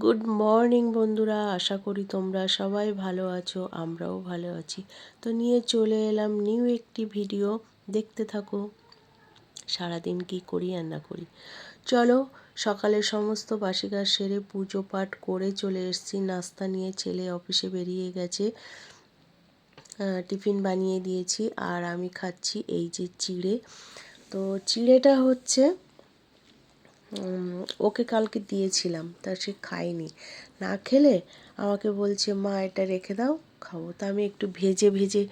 Good morning বন্ধুরা, আশা করি তোমরা সবাই ভালো আছো, আমরাও ভালো আছি। তো নিয়ে চলে এলাম নিউ একটি ভিডিও, দেখতে থাকো সারাদিন কি করি আর না করি। চলো, সকালে সমস্ত বাসি কাজ সেরে পুজো পাঠ করে চলে এসেছি। নাস্তা নিয়ে ছেলে অফিসে বেরিয়ে গেছে, টিফিন বানিয়ে দিয়েছি আর আমি খাচ্ছি এই যে চিড়ে। তো চিড়েটা হচ্ছে ওকে কালকে দিয়েছিলাম, তা সে খায়নি। না খেলে আমাকে বলছে, মা এটা রেখে দাও, খাবো। তা আমি একটু ভেজে ভেজে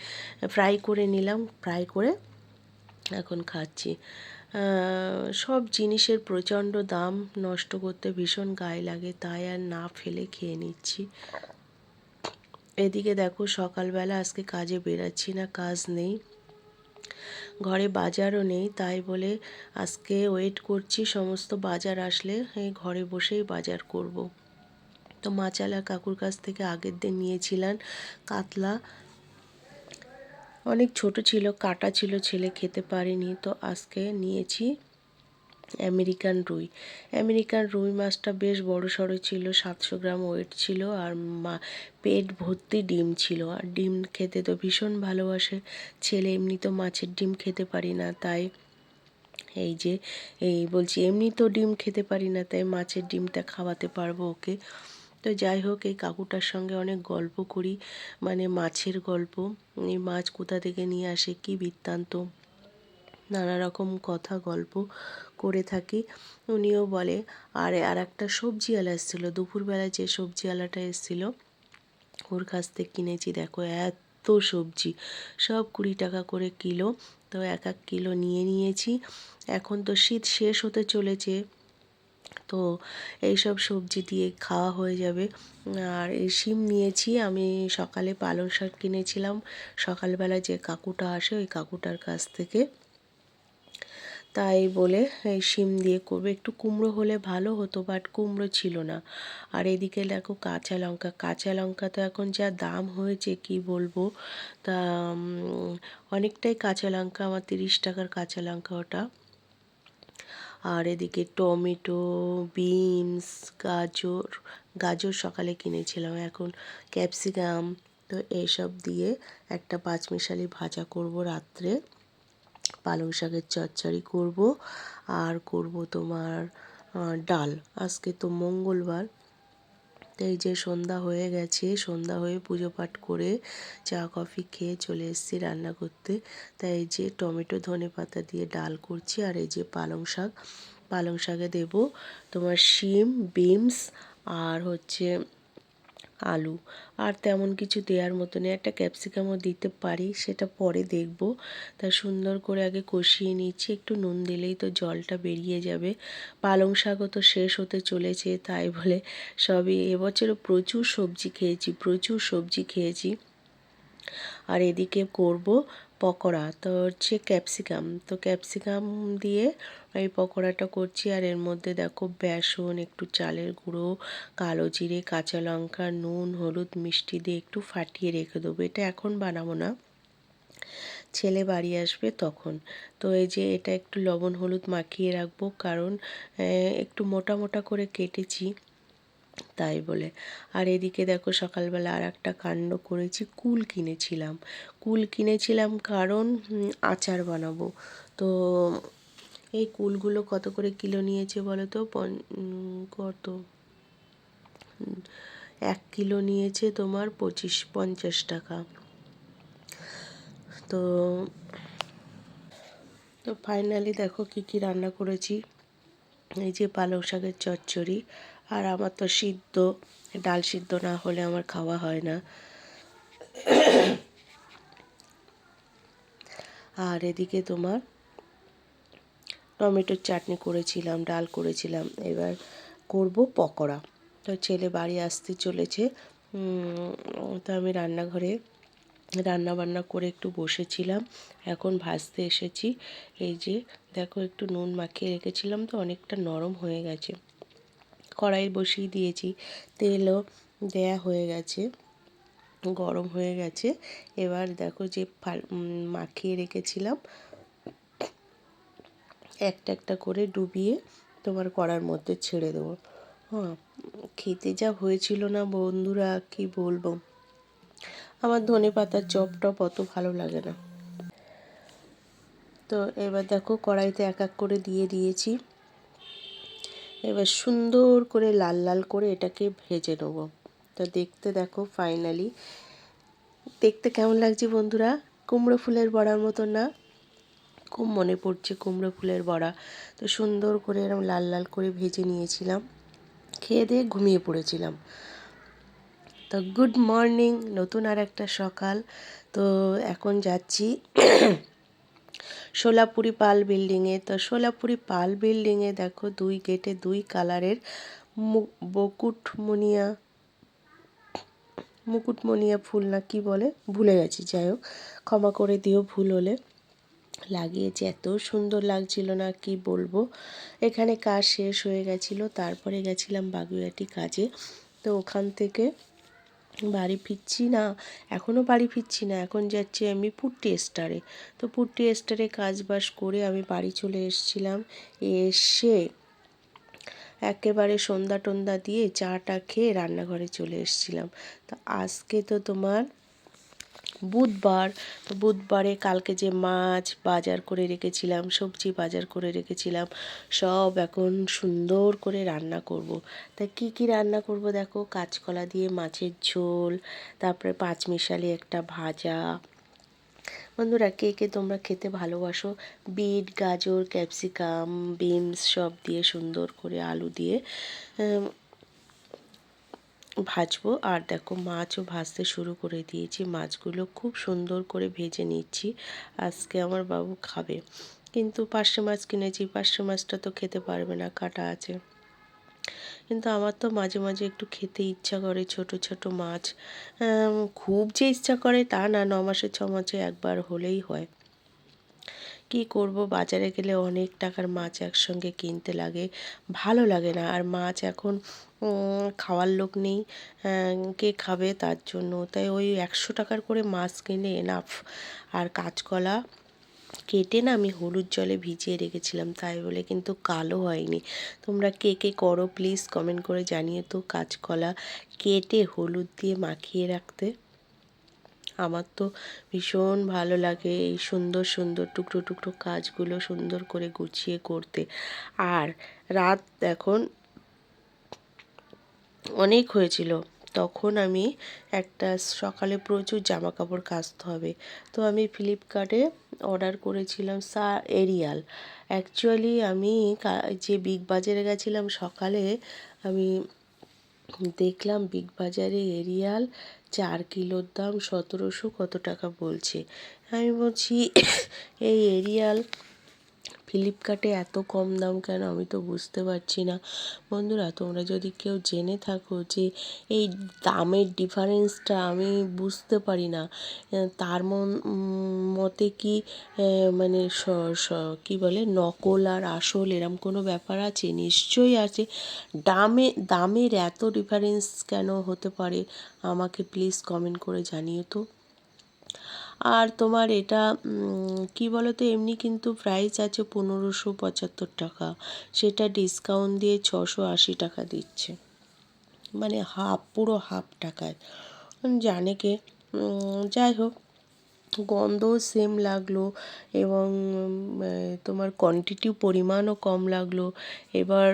ফ্রাই করে নিলাম, ফ্রাই করে এখন খাচ্ছি। সব জিনিসের প্রচণ্ড দাম, নষ্ট করতে ভীষণ গায়ে লাগে, তাই আর না ফেলে খেয়ে নিচ্ছি। এদিকে দেখো, সকালবেলা আজকে কাজে বেরাচ্ছি না, কাজ নেই, ঘরে বাজারও নেই, তাই বলে আজকে ওয়েট করছি সমস্ত বাজার আসলে এই ঘরে বসেই বাজার করব। তো মাচালা কাকুর কাছ থেকে আগের দিন নিয়েছিলাম কাতলা, অনেক ছোট ছিল, কাটা ছিল, ছেলে খেতে পারেনি। তো আজকে নিয়েছি আমেরিকান রুই। আমেরিকান রুই মাছটা বেশ বড় সড়ো ছিল, 700 গ্রাম ওয়েট ছিল, আর পেট ভর্তি ডিম ছিল। আর ডিম খেতে তো ভীষণ ভালোবাসে ছেলে, এমনি তো মাছের ডিম খেতে পারি না, তাই বলছি এমনি তো ডিম খেতে পারি না, তাই মাছের ডিমটা খাওয়াতে পারবো ওকে। তো যাই হোক, এই কাকুটার সঙ্গে অনেক গল্প করি, মানে মাছের গল্প, এই মাছ কোথা থেকে নিয়ে আসে, কী বৃত্তান্ত, নানা রকম কথা গল্প করে থাকি। উনিও বলে। আর একটা সবজিওয়ালা এসেছিলো দুপুরবেলায়, যে সবজিওয়ালাটা এসেছিলো ওর কাছ থেকে কিনেছি। দেখো এত সবজি, সব 20 টাকা করে কিলো। তো এক কিলো নিয়ে নিয়েছি। এখন তো শীত শেষ হতে চলেছে, তো এইসব সবজি দিয়ে খাওয়া হয়ে যাবে। আর এই শিম নিয়েছি আমি, সকালে পালং শাক কিনেছিলাম সকালবেলা, যে কাকুটা আসে ওই কাকুটার কাছ থেকে, তাই বলে এই শিম দিয়ে করবো। একটু কুমড়ো হলে ভালো হতো, বাট কুমড়ো ছিল না। আর এদিকে দেখো কাঁচা লঙ্কা, কাঁচা লঙ্কা তো এখন যা দাম হয়েছে কি বলবো। তা অনেকটাই কাঁচা লঙ্কা, আমার 30 টাকার কাঁচা লঙ্কা ওটা। আর এদিকে টমেটো, বিনস, গাজর, গাজর সকালে কিনেছিলাম, এখন ক্যাপসিকাম। তো এইসব দিয়ে একটা পাঁচমিশালি ভাজা করব রাত্রে, পালং শাকের চচ্চড়ি করব, আর করব তোমার ডাল। আজকে তো মঙ্গলবার, তো এই যে সন্ধ্যা হয়ে গেছে, সন্ধ্যা হয়ে পুজো পাঠ করে চা কফি খেয়ে চলে এসেছি রান্না করতে। তাই এই যে টমেটো ধনে পাতা দিয়ে ডাল করছি, আর এই যে পালং শাক, পালং শাকে দেব তোমার শিম, বিনস, আর হচ্ছে আলু। আর তেমন কিছু দেওয়ার মতো নেই, একটা ক্যাপসিকামও দিতে পারি, সেটা পরে দেখব। তা সুন্দর করে আগে কষিয়ে নিচ্ছি, একটু নুন দিলেই তো জলটা বেরিয়ে যাবে। পালং শাকও তো শেষ হতে চলেছে, তাই বলে সবই, এবছরও প্রচুর সবজি খেয়েছি, প্রচুর সবজি খেয়েছি। আর এদিকে করব পকোড়া, তো হচ্ছে ক্যাপসিকাম, তো ক্যাপসিকাম দিয়ে এই পকোড়াটা করছি। আর এর মধ্যে দেখো বেসন, একটু চালের গুঁড়ো, কালো জিরে, কাঁচা লঙ্কা, নুন, হলুদ, মিষ্টি দিয়ে একটু ফাটিয়ে রেখে দেবো। এটা এখন বানাবো না, ছেলে বাড়ি আসবে তখন। তো এই যে এটা একটু লবণ হলুদ মাখিয়ে রাখবো, কারণ একটু মোটা মোটা করে কেটেছি, তাই বলে। আর এদিকে দেখো সকালবেলা আর একটা কাণ্ড করেছি, কুল কিনেছিলাম কারণ আচার বানাবো। তো এই কুলগুলো কত করে কিলো নিয়েছে বলো তো? কত, 1 কিলো নিয়েছে তোমার 50 টাকা। তো তো ফাইনালি দেখো কি কি রান্না করেছি। এই যে পালং শাকের চচ্চড়ি, আর আমার তো সিদ্ধ, ডাল সিদ্ধ না হলে আমার খাওয়া হয় না। আর এদিকে তোমার টমেটোর চাটনি করেছিলাম, ডাল করেছিলাম, এবার করব পকোড়া। তো ছেলে বাড়ি আসতে চলেছে, তো আমি রান্নাঘরে রান্না বান্না করে একটু বসেছিলাম, এখন ভাজতে এসেছি। এই যে দেখো, একটু নুন মাখিয়ে রেখেছিলাম, তো অনেকটা নরম হয়ে গেছে। কড়াই বসিয়ে দিয়েছি, তেলও দেয়া হয়ে গেছে, গরম হয়ে গেছে। এবার দেখো যে মাখিয়ে রেখেছিলাম, একটা একটা করে ডুবিয়ে তোমার কড়ার মধ্যে ছেড়ে দেবো। হ্যাঁ, খেতে যা হয়েছিল না বন্ধুরা, কি বলবো। আমার ধনেপাতার চপ টপ অত ভালো লাগে না। তো এবার দেখো কড়াইতে এক এক করে দিয়ে দিয়েছি। এবার সুন্দর করে লাল লাল করে এটাকে ভেজে নেবো। তো দেখতে দেখো ফাইনালি দেখতে কেমন লাগছে বন্ধুরা, কুমড়ো ফুলের বড়ার মতো না? খুব মনে পড়ছে কুমড়ো ফুলের বড়া। তো সুন্দর করে এরকম লাল লাল করে ভেজে নিয়েছিলাম, খেয়ে দিয়ে ঘুমিয়ে পড়েছিলাম। তো গুড মর্নিং, নতুন আর একটা সকাল। তো এখন যাচ্ছি সোলাপুরি পাল বিল্ডিংয়ে। তো সোলাপুরি পাল বিল্ডিংয়ে দেখো 2 গেটে 2 কালারের মুকুটমণিয়া ফুল না কি বলে ভুলে গেছি, যাই হোক ক্ষমা করে দিও ভুল হলে। লাগিয়েছে, এত সুন্দর লাগছিল না কি বলবো। এখানে কাজ শেষ হয়ে গেছিলো, তারপরে গেছিলাম বাগুইআটি কাজে। তো ওখান থেকে বাড়ি ফিরছি না, এখনও বাড়ি ফিরছি না, এখন যাচ্ছি আমি পুট্টি স্টারে। তো পুট্টি স্টারে কাজ বাজ করে আমি বাড়ি চলে এসেছিলাম। এসে একেবারে সন্ধ্যা টন্ধা দিয়ে চাটা খেয়ে রান্নাঘরে চলে এসেছিলাম। তো আজকে তো তোমার বুধবার। তো বুধবারে কালকে যে মাছ বাজার করে রেখেছিলাম, সবজি বাজার করে রেখেছিলাম, সব এখন সুন্দর করে রান্না করব। তা কি কি রান্না করব দেখো, কাঁচকলা দিয়ে মাছের ঝোল, তারপরে পাঁচমিশালি একটা ভাজা। বন্ধুরা কে কে তোমরা খেতে ভালোবাসো? বিট, গাজর, ক্যাপসিকাম, বিনস সব দিয়ে সুন্দর করে আলু দিয়ে ভাজবো। আর দেখো মাছও ভাজতে শুরু করে দিয়েছি, মাছগুলো খুব সুন্দর করে ভেজে নিচ্ছি। আজকে আমার বাবু খাবে, কিন্তু পার্শে মাছ কিনেছি, পার্শে মাছটা তো খেতে পারবে না, কাটা আছে। কিন্তু আমার তো মাঝে মাঝে একটু খেতে ইচ্ছা করে ছোট ছোট মাছ। খুব যে ইচ্ছা করে তা না, 9 মাসে 6 মাসে একবার হলেই হয়। কি করব, বাজারে গেলে অনেক টাকার মাছ একসঙ্গে কিনতে লাগে, ভালো লাগে না। আর মাছ এখন খাওয়ার লোক নেই, কে খাবে, তার জন্য তাই ওই 100 টাকার করে মাছ কিনে এনাফ। আর কাঁচকলা কেটে না আমি হলুদ জলে ভিজিয়ে রেখেছিলাম, তাই বলে কিন্তু কালো হয়নি। তোমরা কে কে করো প্লিজ কমেন্ট করে জানিয়ে তো, কাঁচকলা কেটে হলুদ দিয়ে মাখিয়ে রাখতে। আমার তো ভীষণ ভালো লাগে এই সুন্দর সুন্দর টুকরো টুকরো কাজগুলো সুন্দর করে গুছিয়ে করতে। আর রাত এখন অনেক হয়েছিল, তখন আমি একটা সকালে প্রচুর জামা কাপড় কাচতে হবে, তো আমি ফ্লিপকার্টে অর্ডার করেছিলাম এরিয়াল। অ্যাকচুয়ালি আমি যে বিগ বাজারে গেছিলাম সকালে, আমি দেখলাম বিগ বাজারে এরিয়াল 4 কিলোর দাম 1700 কত টাকা বলছে। আমি বলছি এই এরিয়াল ফ্লিপকার্টে এত কম দাম কেন, আমি তো বুঝতে পারছি না। বন্ধুরা তোমরা যদি কেউ জেনে থাকো যে এই দামের ডিফারেন্সটা আমি বুঝতে পারি না, তার মতে কি মানে কী বলে নকল আর আসল এরম কোনো ব্যাপার আছে? নিশ্চয়ই আছে। দামের এত ডিফারেন্স কেন হতে পারে, আমাকে প্লিজ কমেন্ট করে জানিও তো। আর তোমার এটা কি বলো তো, এমনি কিন্তু প্রাইস আছে 1575 টাকা, সেটা ডিসকাউন্ট দিয়ে 680 টাকা দিচ্ছে, মানে হাফ, পুরো হাফ টাকায়। জানে কে। যাই হোক, গন্ধও সেম লাগলো এবং তোমার কোয়ান্টিটি পরিমাণও কম লাগলো। এবার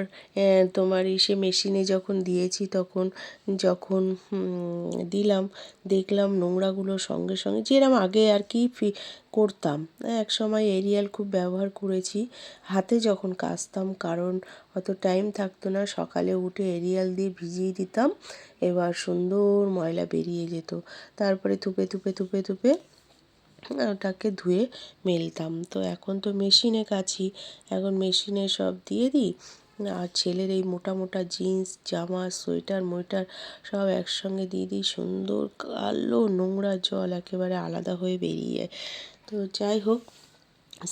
তোমার এসে মেশিনে যখন দিয়েছি তখন যখন দিলাম, দেখলাম নোংরাগুলো সঙ্গে সঙ্গে, যেরকম আগে আর কি করতাম, এক সময় এরিয়াল খুব ব্যবহার করেছি হাতে যখন কাচতাম, কারণ অত টাইম থাকতো না, সকালে উঠে এরিয়াল দিয়ে ভিজিয়ে দিতাম, এবার সুন্দর ময়লা বেরিয়ে যেত, তারপরে থুপে থুপে থুপে থুপে ওটাকে ধুয়ে মেলতাম। তো এখন তো মেশিনে কাচি, এখন মেশিনে সব দিয়ে দিই। আর ছেলের এই মোটা মোটা জিন্স জামা সোয়েটার মোয়েটার সব একসঙ্গে দিয়ে দিই, সুন্দর কালো নোংরা জল একেবারে আলাদা হয়ে বেরিয়ে যায়। তো যাই হোক,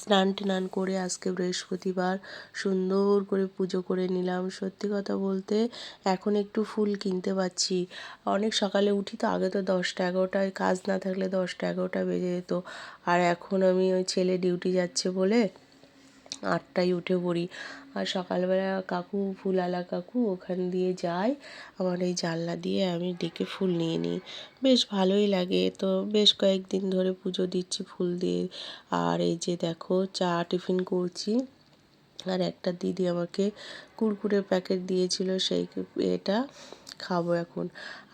স্নান টান করে আজকে বৃহস্পতিবার সুন্দর করে পুজো করে নিলাম। সত্যি কথা বলতে এখন একটু ফুল কিনতে পারছি, অনেক সকালে উঠি তো, আগে তো 10টা 11টায় কাজ না থাকলে 10টা 11টা বেজে যেত। আর এখন আমি ওই ছেলে ডিউটি যাচ্ছে বলে 8টায় উঠে পড়ি। আর সকালবেলা কাকু, ফুলওয়ালা কাকু ওখান দিয়ে যায়, আমার এই জানলা দিয়ে আমি ডেকে ফুল নিয়ে নিই। বেশ ভালোই লাগে। তো বেশ কয়েকদিন ধরে পুজো দিচ্ছি ফুল দিয়ে। আর এই যে দেখো চা টিফিন করছি। আর একটা দিদি আমাকে কুরকুরের প্যাকেট দিয়েছিল, সেই এটা খাবো এখন।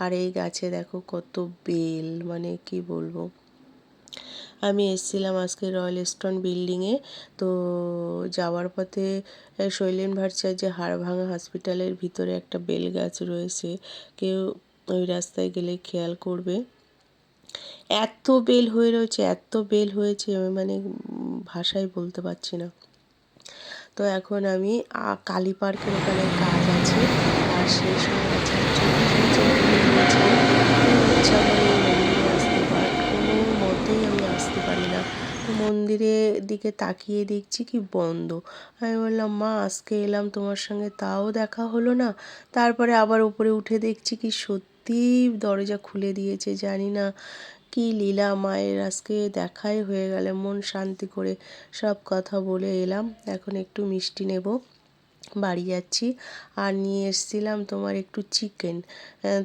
আর এই গাছে দেখো কত বেল, মানে কি বলবো। আমি এসেছিলাম আজকে রয়্যাল ইস্টার্ন বিল্ডিংয়ে। তো যাওয়ার পথে শৈলেন ভট্টাচার্য হাড়ভাঙা হসপিটালের ভিতরে একটা বেল গাছ রয়েছে, কেউ ওই রাস্তায় গেলে খেয়াল করবে। এত বেল হয়ে রয়েছে, এত বেল হয়েছে, মানে ভাষায় বলতে পারছি না। তো এখন আমি কালী পার্কের ওখানে কাজ আছে, আর শেষ হয়ে গেছে। ইচ্ছা করে মন্দিরে আসতে, বাট কোনো মতেই আমি আসতে পারি না। তো মন্দিরের দিকে তাকিয়ে দেখছি কি বন্ধ। আমি বললাম, মা আজকে এলাম তোমার সঙ্গে, তাও দেখা হলো না। তারপরে আবার উপরে উঠে দেখছি কি সত্যিই দরজা খুলে দিয়েছে। জানি না কি লীলা মায়ের, আজকে দেখাই হয়ে গেল। মন শান্তি করে সব কথা বলে এলাম। এখন একটু মিষ্টি নেব, বাড়ি যাচ্ছি। আর নিয়ে এসেছিলাম তোমার একটু চিকেন।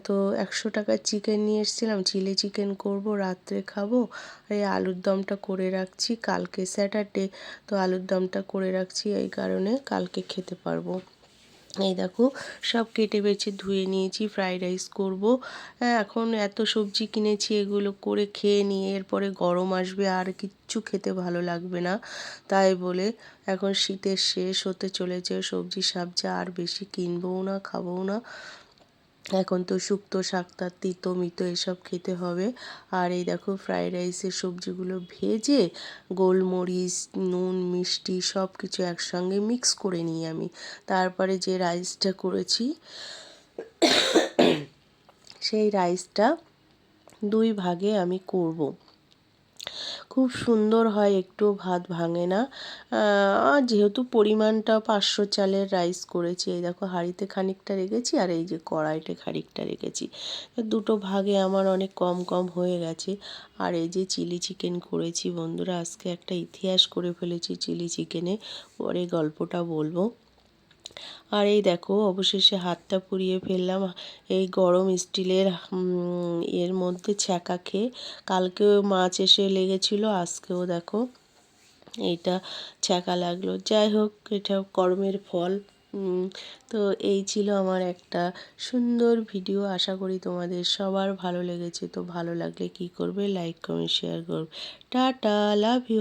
তো 100 টাকার চিকেন নিয়ে এসেছিলাম, চিলি চিকেন করব, রাত্রে খাবো। আর এই আলুর দমটা করে রাখছি, কালকে স্যাটারডে, তো আলুর দমটা করে রাখছি এই কারণে কালকে খেতে পারবো। এই দেখো সব কেটে বেছে ধুয়ে নিয়েছি, ফ্রাইড রাইস করবো। এখন এত সবজি কিনেছি, এগুলো করে খেয়ে নিয়ে এরপরে গরম আসবে, আর কিচ্ছু খেতে ভালো লাগবে না। তাই বলে এখন শীতের শেষ হতে চলেছে, সবজি সবজি আর বেশি কিনবও না, খাবও না। এখন তো শুক্তো শাকতা তিতো মিতো এসব খেতে হবে। আর এই দেখো ফ্রাইড রাইসের সবজিগুলো ভেজে গোলমরিচ, নুন, মিষ্টি সব কিছু একসঙ্গে মিক্স করে নিই আমি। তারপরে যে রাইসটা করেছি সেই রাইসটা 2 ভাগে আমি করব। খুব সুন্দর হয়, একটুও ভাত ভাঙে না। যেহেতু পরিমাণটা 500 চালের রাইস করেছি, এই দেখো হাঁড়িতে খানিকটা রেখেছি আর এই যে কড়াইতে খানিকটা রেখেছি। দুটো ভাগে আমার অনেক কম কম হয়ে গেছে। আর এই যে চিলি চিকেন করেছি বন্ধুরা, আজকে একটা ইতিহাস করে ফেলেছি চিলি চিকেনে, পরে গল্পটা বলবো। আর এই দেখো অবশেষে হাতটা পুড়িয়ে ফেললাম এই গরম স্টিলের এর মধ্যে ছ্যাঁকা খেয়ে। কালকেও মাছ এসে লেগেছিল, আজকেও দেখো এইটা ছ্যাঁকা লাগলো। যাই হোক, এটা কর্মের ফল। তো এই ছিল আমার একটা সুন্দর ভিডিও। আশা করি তোমাদের সবার ভালো লেগেছে। তো ভালো লাগলে কি করবে, লাইক কমেন্ট শেয়ার করবে। Tata, love you.